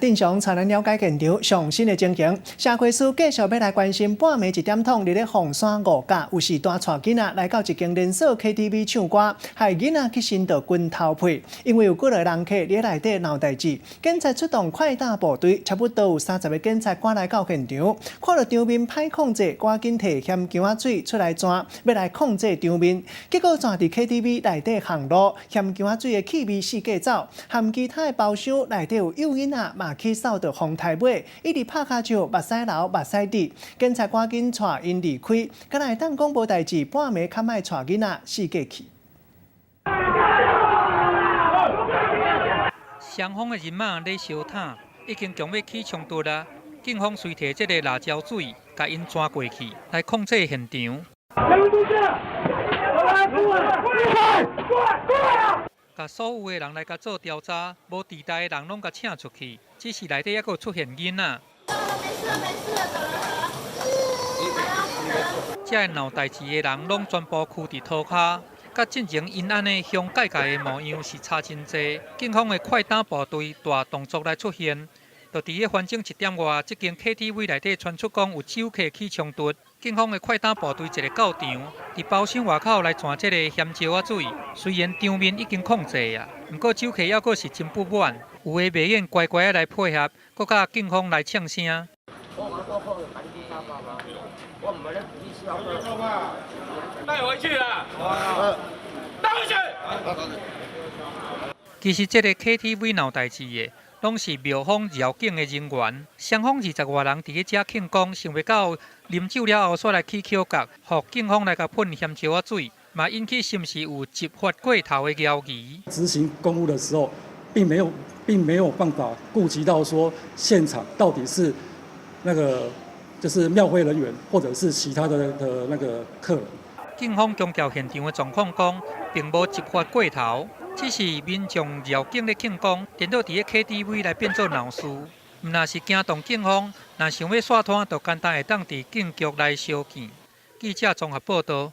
正常才能了解现场上新的情形。社会司继续要来关心半暝1点钟，伫凤山5甲有时带囡仔来到一间连锁 KTV 唱歌，害囡仔去伸到拳头皮，因为有几个人客伫内底闹代志，警察出动快打部队，差不多有30个警察赶来到现场，看到场面歹控制，赶紧摕咸姜仔水出来抓，要来控制场面。结果抓伫 KTV 内底行路，咸姜仔水的气味四界走，含其他的包厢内底有幼囡仔。嘛去扫到风台尾，一直拍骹笑，目屎流，目屎滴。警察赶紧带因离开。敢若会当讲无代志，半暝较莫带囡仔四界去。双方的人马咧相谈，已经强要起冲突啦。警方随摕这个辣椒水，甲因抓过去，来控制现场。甲所有的人来甲做调查，无地带的人拢甲请出去，只是内底还佫出现囡仔。这会闹代志的人拢全部徛伫涂骹，甲进前因安尼向界界的模样是差真济。警方的快打部队大动作来出现，就伫个反正1点外，这间 KTV 内底传出讲有酒客起冲突。警方的快打部队一个到场，伫包厢外口来传这个咸椒仔水。虽然场面已经控制啊，不过酒客还佫是真不满，有的袂愿乖乖来配合，佫甲警方来呛声。带回去了，带回去。其实这个 KTV 闹代志的。拢是庙方绕境的人员，双方20外人伫咧遮庆功，想袂到啉酒了后煞来起口角，互警方来甲喷咸椒仔水，嘛引起是毋是有执法过头的嫌疑。执行公务的时候，并没有办法顾及到说现场到底是那个就是庙会人员，或者是其他的那个客人。警方强调现场的状况讲，并无执法过头。只是民众绕境咧庆功，颠倒伫个 KTV 来变做闹事。若是惊动警方，若想要刷摊，就简单会当伫警局来相见。记者综合报道。